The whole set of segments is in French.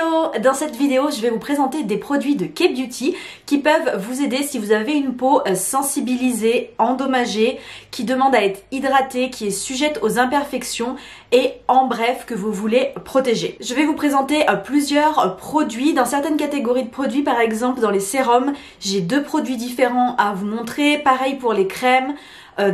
Hello! Dans cette vidéo, je vais vous présenter des produits de K-Beauty qui peuvent vous aider si vous avez une peau sensibilisée, endommagée, qui demande à être hydratée, qui est sujette aux imperfections et en bref que vous voulez protéger. Je vais vous présenter plusieurs produits. Dans certaines catégories de produits, par exemple dans les sérums, j'ai deux produits différents à vous montrer. Pareil pour les crèmes.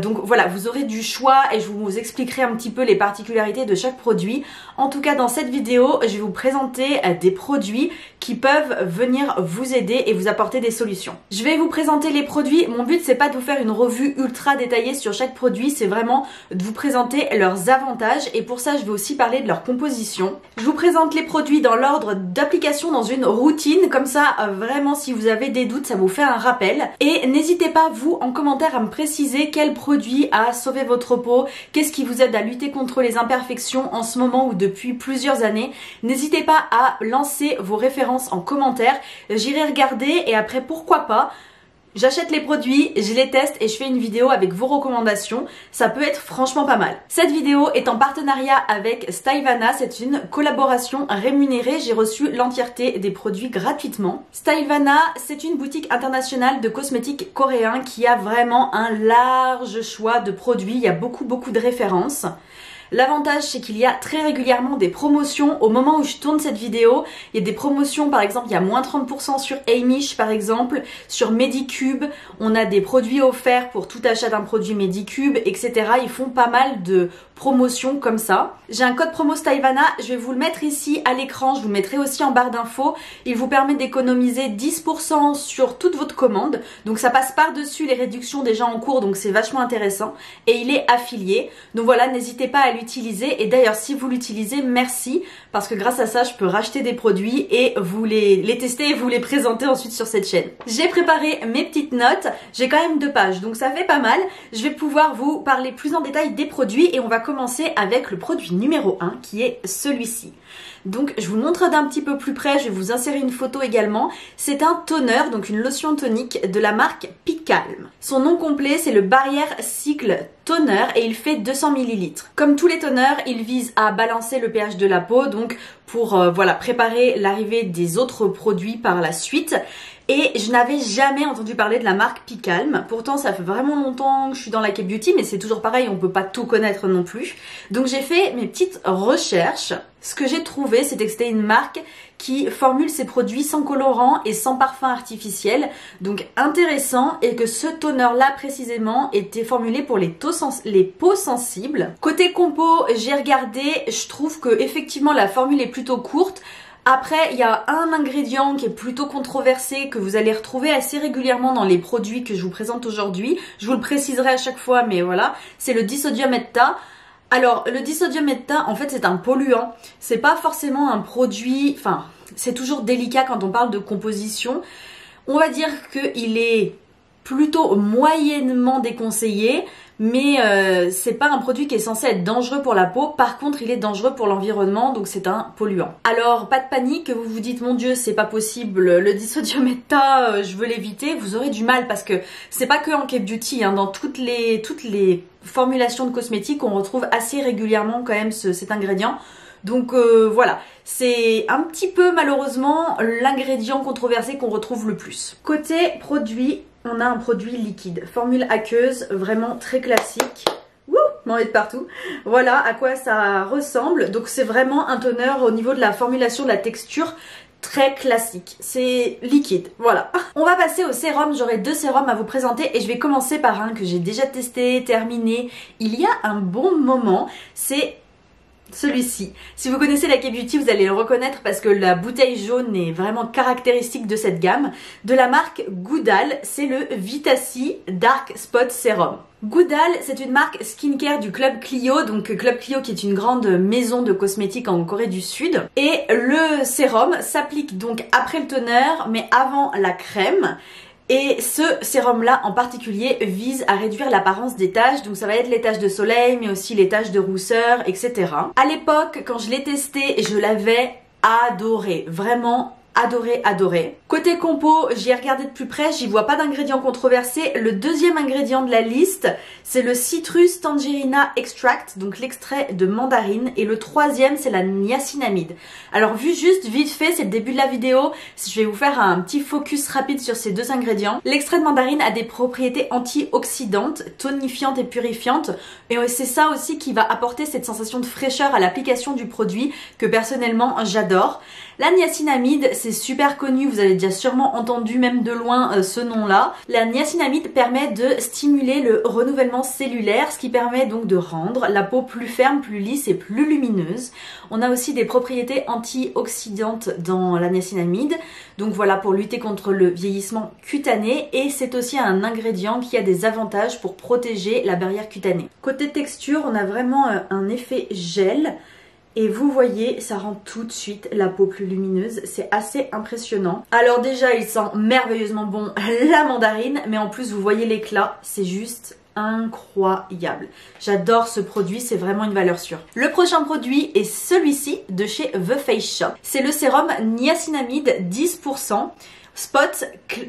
Donc voilà, vous aurez du choix et je vous expliquerai un petit peu les particularités de chaque produit. En tout cas, dans cette vidéo, je vais vous présenter des produits qui peuvent venir vous aider et vous apporter des solutions. Je vais vous présenter les produits. Mon but, c'est pas de vous faire une revue ultra détaillée sur chaque produit, c'est vraiment de vous présenter leurs avantages et pour ça, je vais aussi parler de leur composition. Je vous présente les produits dans l'ordre d'application dans une routine, comme ça, vraiment, si vous avez des doutes, ça vous fait un rappel. Et n'hésitez pas, vous, en commentaire, à me préciser quel produit a sauvé votre peau, qu'est-ce qui vous aide à lutter contre les imperfections en ce moment ou depuis plusieurs années. N'hésitez pas à lancer vos références en commentaire, j'irai regarder et après pourquoi pas, j'achète les produits, je les teste et je fais une vidéo avec vos recommandations. Ça peut être franchement pas mal. Cette vidéo est en partenariat avec Stylevana. C'est une collaboration rémunérée. J'ai reçu l'entièreté des produits gratuitement. Stylevana, c'est une boutique internationale de cosmétiques coréens qui a vraiment un large choix de produits. Il y a beaucoup de références. L'avantage, c'est qu'il y a très régulièrement des promotions. Au moment où je tourne cette vidéo, il y a des promotions, par exemple, il y a moins 30% sur Amish, par exemple, sur Medicube. On a des produits offerts pour tout achat d'un produit Medicube, etc. Ils font pas mal de promotions comme ça. J'ai un code promo Stylevana, je vais vous le mettre ici à l'écran, je vous le mettrai aussi en barre d'infos. Il vous permet d'économiser 10% sur toute votre commande. Donc ça passe par-dessus les réductions déjà en cours, donc c'est vachement intéressant. Et il est affilié. Donc voilà, n'hésitez pas à l'utiliser. Et d'ailleurs, si vous l'utilisez, merci. Parce que grâce à ça, je peux racheter des produits et vous les tester et vous les présenter ensuite sur cette chaîne. J'ai préparé mes petites notes. J'ai quand même 2 pages, donc ça fait pas mal. Je vais pouvoir vous parler plus en détail des produits et on va commencer avec le produit numéro 1 qui est celui-ci. Donc je vous le montre d'un petit peu plus près, je vais vous insérer une photo également. C'est un toner, donc une lotion tonique de la marque Picalm. Son nom complet c'est le Barrière Cycle Toner et il fait 200 ml. Comme tous les toners, il vise à balancer le pH de la peau, donc pour voilà, préparer l'arrivée des autres produits par la suite. Et je n'avais jamais entendu parler de la marque Picalm. Pourtant, ça fait vraiment longtemps que je suis dans la K-Beauty, mais c'est toujours pareil, on peut pas tout connaître non plus. Donc j'ai fait mes petites recherches. Ce que j'ai trouvé, c'était que c'était une marque qui formule ses produits sans colorant et sans parfum artificiel. Donc intéressant, et que ce toner-là précisément était formulé pour les peaux sensibles. Côté compo, j'ai regardé, je trouve que effectivement la formule est plutôt courte. Après, il y a un ingrédient qui est plutôt controversé que vous allez retrouver assez régulièrement dans les produits que je vous présente aujourd'hui. Je vous le préciserai à chaque fois, mais voilà, c'est le disodium hepta. Alors, le disodium hepta, en fait, c'est un polluant. C'est pas forcément un produit, enfin, c'est toujours délicat quand on parle de composition. On va dire qu'il est plutôt moyennement déconseillé, mais c'est pas un produit qui est censé être dangereux pour la peau. Par contre, il est dangereux pour l'environnement, donc c'est un polluant. Alors, pas de panique, vous vous dites, mon Dieu, c'est pas possible, le disodium hepta, je veux l'éviter. Vous aurez du mal parce que c'est pas que en K-Beauty, hein, dans toutes les formulations de cosmétiques, on retrouve assez régulièrement quand même cet ingrédient. Donc voilà, c'est un petit peu malheureusement l'ingrédient controversé qu'on retrouve le plus. Côté produit, on a un produit liquide, formule aqueuse, vraiment très classique. Wouh, m'en met de partout. Voilà à quoi ça ressemble. Donc c'est vraiment un toner au niveau de la formulation, de la texture, très classique. C'est liquide, voilà. On va passer au sérum. J'aurai 2 sérums à vous présenter et je vais commencer par un que j'ai déjà testé, terminé il y a un bon moment. C'est celui-ci. Si vous connaissez la K-Beauty, vous allez le reconnaître parce que la bouteille jaune est vraiment caractéristique de cette gamme. De la marque Goudal, c'est le Vitacy Dark Spot Serum. Goudal, c'est une marque skincare du Club Clio, donc Club Clio qui est une grande maison de cosmétiques en Corée du Sud. Et le sérum s'applique donc après le toner, mais avant la crème. Et ce sérum-là en particulier vise à réduire l'apparence des taches, donc ça va être les taches de soleil, mais aussi les taches de rousseur, etc. À l'époque, quand je l'ai testé, je l'avais adoré, vraiment adoré, adoré. Côté compo, j'y ai regardé de plus près, j'y vois pas d'ingrédients controversés. Le deuxième ingrédient de la liste, c'est le Citrus Tangerina Extract, donc l'extrait de mandarine. Et le troisième, c'est la niacinamide. Alors vu juste vite fait, c'est le début de la vidéo, je vais vous faire un petit focus rapide sur ces deux ingrédients. L'extrait de mandarine a des propriétés antioxydantes, tonifiantes et purifiantes. Et c'est ça aussi qui va apporter cette sensation de fraîcheur à l'application du produit que personnellement j'adore. La niacinamide, c'est super connu, vous avez déjà sûrement entendu même de loin ce nom-là. La niacinamide permet de stimuler le renouvellement cellulaire, ce qui permet donc de rendre la peau plus ferme, plus lisse et plus lumineuse. On a aussi des propriétés antioxydantes dans la niacinamide, donc voilà, pour lutter contre le vieillissement cutané, et c'est aussi un ingrédient qui a des avantages pour protéger la barrière cutanée. Côté texture, on a vraiment un effet gel. Et vous voyez, ça rend tout de suite la peau plus lumineuse, c'est assez impressionnant. Alors déjà, il sent merveilleusement bon la mandarine, mais en plus vous voyez l'éclat, c'est juste incroyable. J'adore ce produit, c'est vraiment une valeur sûre. Le prochain produit est celui-ci de chez The Face Shop. C'est le sérum niacinamide 10% Spot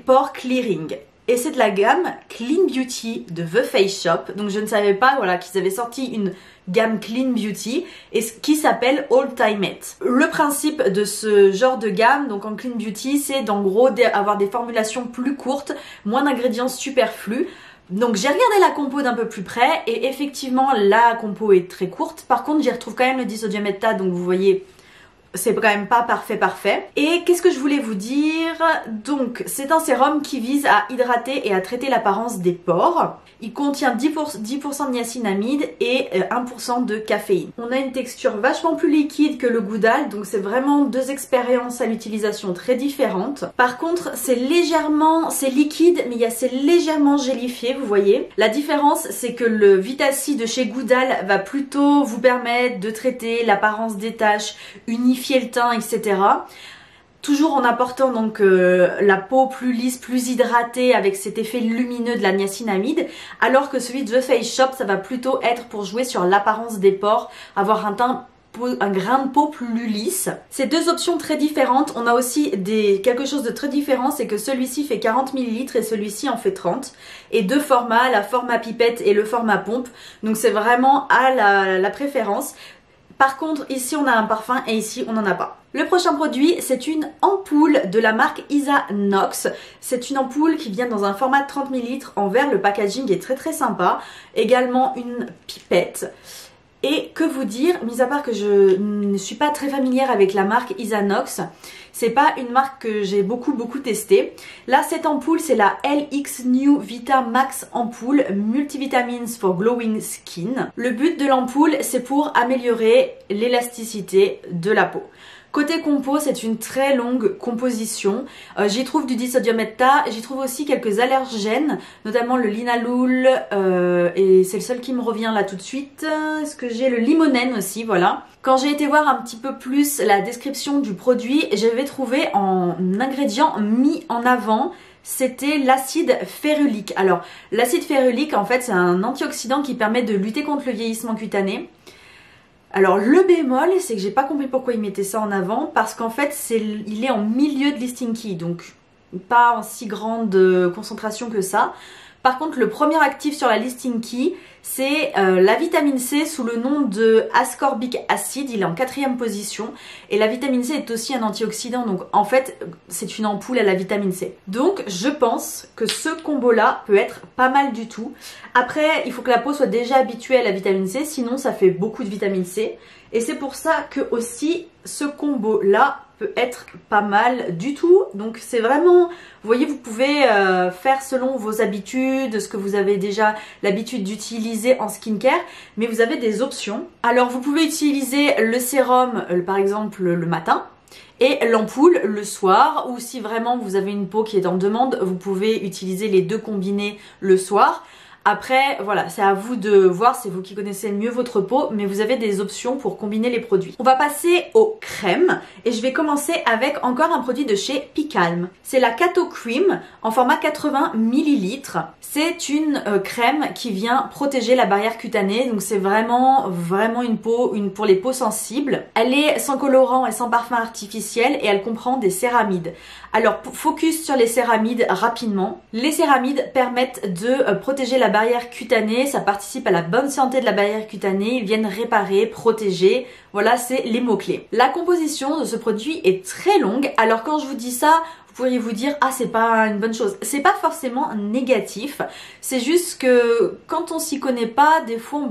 Pore Clearing. Et c'est de la gamme Clean Beauty de The Face Shop. Donc je ne savais pas voilà, qu'ils avaient sorti une gamme Clean Beauty et qui s'appelle All Time It. Le principe de ce genre de gamme, donc en Clean Beauty, c'est d'en gros avoir des formulations plus courtes, moins d'ingrédients superflus. Donc j'ai regardé la compo d'un peu plus près et effectivement la compo est très courte. Par contre j'y retrouve quand même le disodium heptade, donc vous voyez, c'est quand même pas parfait. Et qu'est-ce que je voulais vous dire? Donc c'est un sérum qui vise à hydrater et à traiter l'apparence des pores. Il contient 10% de niacinamide et 1% de caféine. On a une texture vachement plus liquide que le Goudal, donc c'est vraiment deux expériences à l'utilisation très différentes. Par contre c'est liquide, mais c'est légèrement gélifié, vous voyez. La différence, c'est que le Vitacy de chez Goudal va plutôt vous permettre de traiter l'apparence des taches, unifier le teint, etc. Toujours en apportant donc la peau plus lisse, plus hydratée avec cet effet lumineux de la niacinamide, alors que celui de The Face Shop, ça va plutôt être pour jouer sur l'apparence des pores, avoir un grain de peau plus lisse. C'est deux options très différentes. On a aussi quelque chose de très différent, c'est que celui-ci fait 40 ml et celui-ci en fait 30. Et deux formats, la format pipette et le format pompe. Donc c'est vraiment à la préférence. Par contre, ici on a un parfum et ici on n'en a pas. Le prochain produit, c'est une ampoule de la marque Isanox. C'est une ampoule qui vient dans un format de 30 ml en verre. Le packaging est très sympa. Également une pipette. Et que vous dire, mis à part que je ne suis pas très familière avec la marque Isanox, c'est pas une marque que j'ai beaucoup testée. Là, cette ampoule, c'est la LX New Vita Max Ampoule Multivitamins for Glowing Skin. Le but de l'ampoule, c'est pour améliorer l'élasticité de la peau. Côté compo, c'est une très longue composition. J'y trouve du disodium heptade, j'y trouve aussi quelques allergènes, notamment le linalool, et c'est le seul qui me revient là tout de suite. Est-ce que j'ai le limonène aussi, voilà. Quand j'ai été voir un petit peu plus la description du produit, j'avais trouvé en ingrédient mis en avant, c'était l'acide férulique. Alors, l'acide férulique, en fait, c'est un antioxydant qui permet de lutter contre le vieillissement cutané. Alors le bémol, c'est que j'ai pas compris pourquoi ils mettaient ça en avant, parce qu'en fait il est en milieu de listing key, donc pas en si grande concentration que ça. Par contre, le premier actif sur la listing key, c'est la vitamine C sous le nom de ascorbic acid. Il est en 4e position. Et la vitamine C est aussi un antioxydant. Donc en fait, c'est une ampoule à la vitamine C. Donc je pense que ce combo-là peut être pas mal du tout. Après, il faut que la peau soit déjà habituée à la vitamine C. Sinon, ça fait beaucoup de vitamine C. Et c'est pour ça que aussi ce combo-là peut être pas mal du tout. Donc c'est vraiment, vous voyez, vous pouvez faire selon vos habitudes, ce que vous avez déjà l'habitude d'utiliser en skincare, mais vous avez des options. Alors vous pouvez utiliser le sérum par exemple le matin et l'ampoule le soir, ou si vraiment vous avez une peau qui est en demande, vous pouvez utiliser les deux combinés le soir. Après voilà, c'est à vous de voir, c'est vous qui connaissez mieux votre peau, mais vous avez des options pour combiner les produits. On va passer aux crèmes et je vais commencer avec encore un produit de chez Picalm. C'est la Kato Cream en format 80 ml. C'est une crème qui vient protéger la barrière cutanée, donc c'est vraiment une peau pour les peaux sensibles. Elle est sans colorant et sans parfum artificiel et elle comprend des céramides. Alors focus sur les céramides rapidement. Les céramides permettent de protéger la barrière cutanée, ça participe à la bonne santé de la barrière cutanée, ils viennent réparer, protéger, voilà c'est les mots-clés. La composition de ce produit est très longue, alors quand je vous dis ça, vous pourriez vous dire ah c'est pas une bonne chose. C'est pas forcément négatif, c'est juste que quand on s'y connaît pas, des fois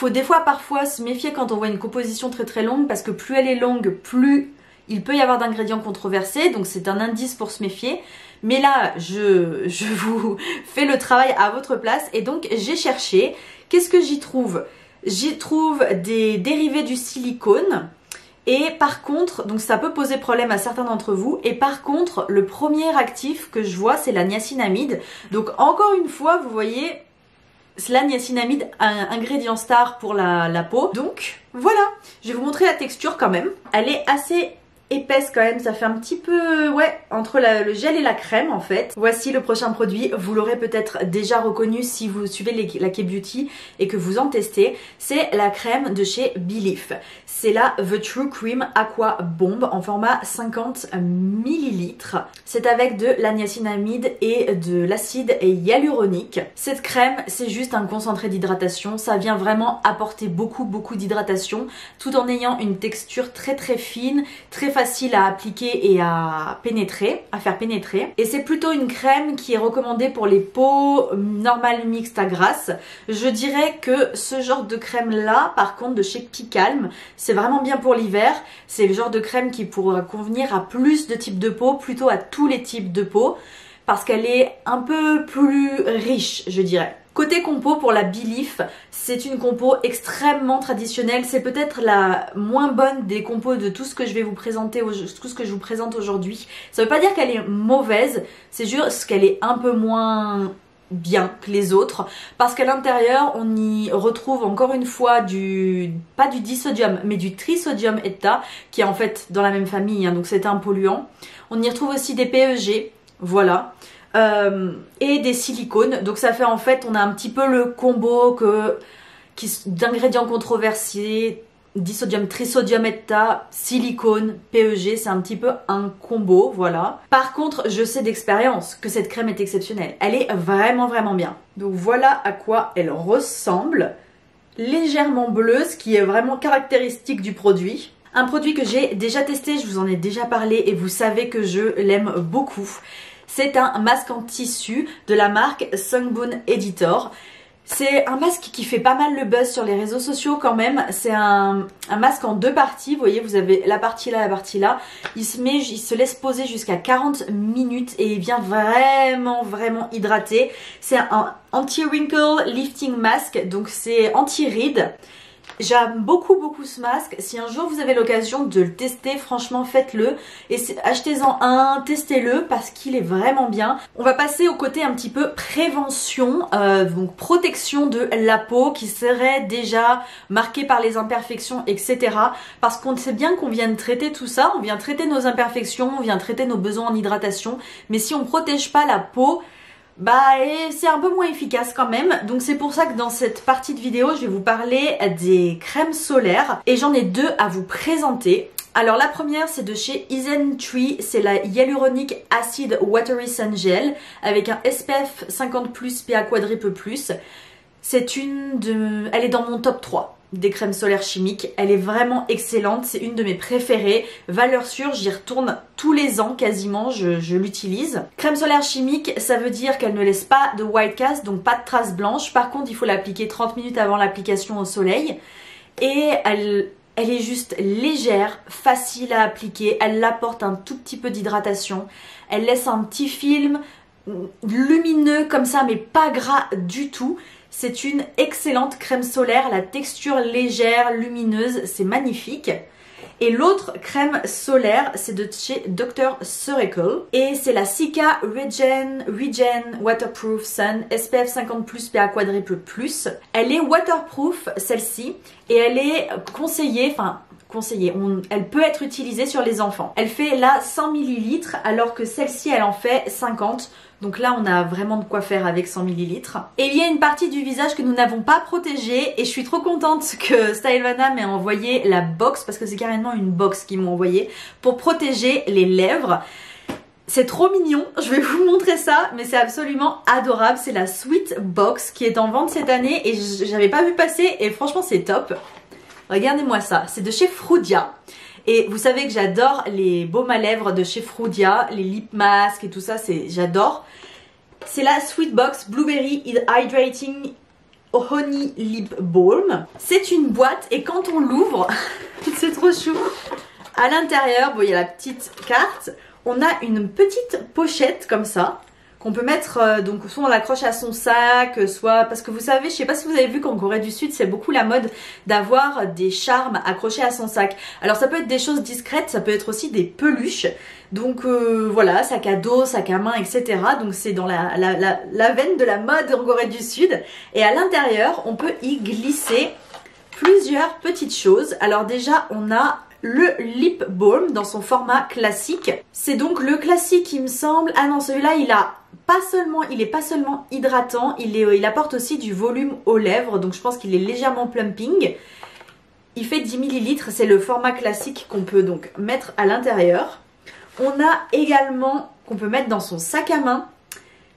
il faut parfois se méfier quand on voit une composition très longue parce que plus elle est longue, plus il peut y avoir d'ingrédients controversés, donc c'est un indice pour se méfier. Mais là, je vous fais le travail à votre place et donc j'ai cherché. Qu'est-ce que j'y trouve? J'y trouve des dérivés du silicone. Et par contre, donc ça peut poser problème à certains d'entre vous. Et par contre, le premier actif que je vois, c'est la niacinamide. Donc encore une fois, vous voyez, c'est la niacinamide, un ingrédient star pour la peau. Donc voilà, je vais vous montrer la texture quand même. Elle est assez épaisse quand même, ça fait un petit peu, ouais, entre le gel et la crème en fait. Voici le prochain produit, vous l'aurez peut-être déjà reconnu si vous suivez la K-Beauty et que vous en testez. C'est la crème de chez Belif. C'est la The True Cream Aqua Bomb en format 50 ml. C'est avec de la niacinamide et de l'acide hyaluronique. Cette crème, c'est juste un concentré d'hydratation. Ça vient vraiment apporter beaucoup d'hydratation tout en ayant une texture très fine, très facile à appliquer et à faire pénétrer. Et c'est plutôt une crème qui est recommandée pour les peaux normales mixtes à grasses. Je dirais que ce genre de crème là, par contre de chez Picalm, c'est vraiment bien pour l'hiver. C'est le genre de crème qui pourra convenir à plus de types de peau, plutôt à tous les types de peau, parce qu'elle est un peu plus riche, je dirais. Côté compo pour la Belif, c'est une compo extrêmement traditionnelle. C'est peut-être la moins bonne des compos de tout ce que je vais vous présenter, tout ce que je vous présente aujourd'hui. Ça veut pas dire qu'elle est mauvaise, c'est juste qu'elle est un peu moins bien que les autres, parce qu'à l'intérieur on y retrouve encore une fois pas du disodium mais du trisodium hepta, qui est en fait dans la même famille, hein, donc c'est un polluant. On y retrouve aussi des PEG, voilà. Et des silicones, donc ça fait en fait, on a un petit peu le combo d'ingrédients controversés, disodium, trisodium hepta, silicone, PEG, c'est un petit peu un combo, voilà. Par contre, je sais d'expérience que cette crème est exceptionnelle, elle est vraiment bien. Donc voilà à quoi elle ressemble, légèrement bleue, ce qui est vraiment caractéristique du produit. Un produit que j'ai déjà testé, je vous en ai déjà parlé et vous savez que je l'aime beaucoup. C'est un masque en tissu de la marque Sungbone Editor. C'est un masque qui fait pas mal le buzz sur les réseaux sociaux quand même. C'est un masque en deux parties. Vous voyez, vous avez la partie là, la partie là. Il se laisse poser jusqu'à 40 minutes et il vient vraiment hydrater. C'est un anti-wrinkle lifting mask, donc c'est anti-rides. J'aime beaucoup ce masque. Si un jour vous avez l'occasion de le tester, franchement faites-le. Et achetez-en un, testez-le parce qu'il est vraiment bien. On va passer au côté un petit peu prévention, donc protection de la peau qui serait déjà marquée par les imperfections, etc. Parce qu'on sait bien qu'on vient de traiter tout ça, on vient traiter nos imperfections, on vient traiter nos besoins en hydratation. Mais si on ne protège pas la peau, c'est un peu moins efficace quand même. Donc c'est pour ça que dans cette partie de vidéo, je vais vous parler des crèmes solaires. Et j'en ai deux à vous présenter. Alors la première, c'est de chez Isntree. C'est la Hyaluronic Acid Watery Sun Gel avec un SPF 50+, PA quadruple plus. Elle est dans mon top 3 des crèmes solaires chimiques. Elle est vraiment excellente, c'est une de mes préférées. Valeur sûre, j'y retourne tous les ans quasiment, je l'utilise. Crème solaire chimique, ça veut dire qu'elle ne laisse pas de white cast, donc pas de traces blanches. Par contre, il faut l'appliquer 30 minutes avant l'application au soleil. Et elle est juste légère, facile à appliquer, elle apporte un tout petit peu d'hydratation. Elle laisse un petit film lumineux comme ça, mais pas gras du tout. C'est une excellente crème solaire, la texture légère, lumineuse, c'est magnifique. Et l'autre crème solaire, c'est de chez Dr. Cerecal. Et c'est la Cica Regen Waterproof Sun SPF 50+, PA quadruple plus. Elle est waterproof, celle-ci, et elle est conseillée, elle peut être utilisée sur les enfants. Elle fait là 100 ml alors que celle-ci elle en fait 50. Donc là on a vraiment de quoi faire avec 100 ml. Et il y a une partie du visage que nous n'avons pas protégée et je suis trop contente que Stylevana m'ait envoyé la box, parce que c'est carrément une box qu'ils m'ont envoyé pour protéger les lèvres. C'est trop mignon, je vais vous montrer ça, mais c'est absolument adorable. C'est la Sweet Box qui est en vente cette année et j'avais pas vu passer et franchement c'est top. Regardez-moi ça, c'est de chez Frudia. Et vous savez que j'adore les baumes à lèvres de chez Frudia, les lip masks et tout ça, j'adore. C'est la Sweet Box Blueberry Hydrating Honey Lip Balm. C'est une boîte et quand on l'ouvre, c'est trop chou. À l'intérieur, bon, il y a la petite carte. On a une petite pochette comme ça qu'on peut mettre, donc soit on l'accroche à son sac, soit parce que vous savez, je sais pas si vous avez vu qu'en Corée du Sud c'est beaucoup la mode d'avoir des charmes accrochés à son sac. Alors ça peut être des choses discrètes, ça peut être aussi des peluches. Donc voilà, sac à dos, sac à main, etc. Donc c'est dans la veine de la mode en Corée du Sud. Et à l'intérieur, on peut y glisser plusieurs petites choses. Alors déjà, on a le lip balm dans son format classique. C'est donc le classique il me semble. Ah non, celui-là il est pas seulement hydratant, il apporte aussi du volume aux lèvres, donc je pense qu'il est légèrement plumping. Il fait 10 ml, c'est le format classique qu'on peut donc mettre à l'intérieur. On a également, qu'on peut mettre dans son sac à main,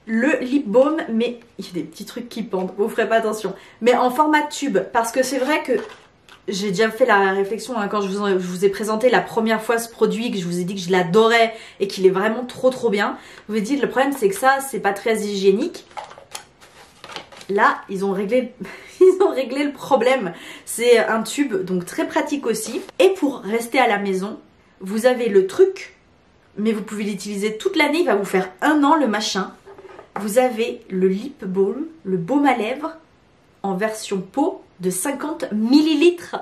le lip balm, mais il y a des petits trucs qui pendent, vous ferez pas attention, mais en format tube, parce que c'est vrai que j'ai déjà fait la réflexion quand je vous ai présenté la première fois ce produit, que je vous ai dit que je l'adorais et qu'il est vraiment trop bien. Je vous ai dit le problème c'est que ça c'est pas très hygiénique. Là ils ont réglé le problème. C'est un tube donc très pratique aussi. Et pour rester à la maison, vous avez le truc, mais vous pouvez l'utiliser toute l'année, il va vous faire 1 an le machin. Vous avez le lip balm, le baume à lèvres en version peau de 50 ml.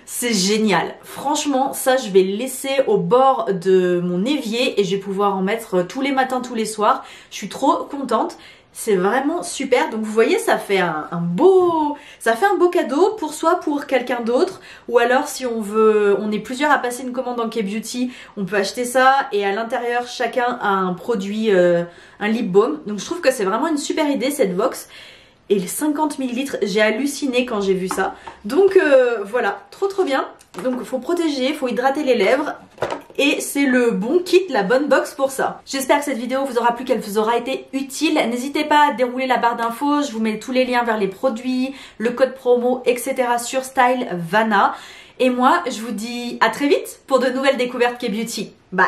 C'est génial. Franchement, ça je vais le laisser au bord de mon évier et je vais pouvoir en mettre tous les matins, tous les soirs. Je suis trop contente. C'est vraiment super. Donc vous voyez, ça fait un beau cadeau pour soi, pour quelqu'un d'autre. Ou alors si on est plusieurs à passer une commande en K-Beauty, on peut acheter ça et à l'intérieur chacun a un produit, un lip balm. Donc je trouve que c'est vraiment une super idée cette box. Et les 50 ml, j'ai halluciné quand j'ai vu ça. Donc voilà, trop bien. Donc il faut protéger, il faut hydrater les lèvres. Et c'est le bon kit, la bonne box pour ça. J'espère que cette vidéo vous aura plu, qu'elle vous aura été utile. N'hésitez pas à dérouler la barre d'infos, je vous mets tous les liens vers les produits, le code promo, etc. sur Stylevana. Et moi, je vous dis à très vite pour de nouvelles découvertes K-Beauty. Bye!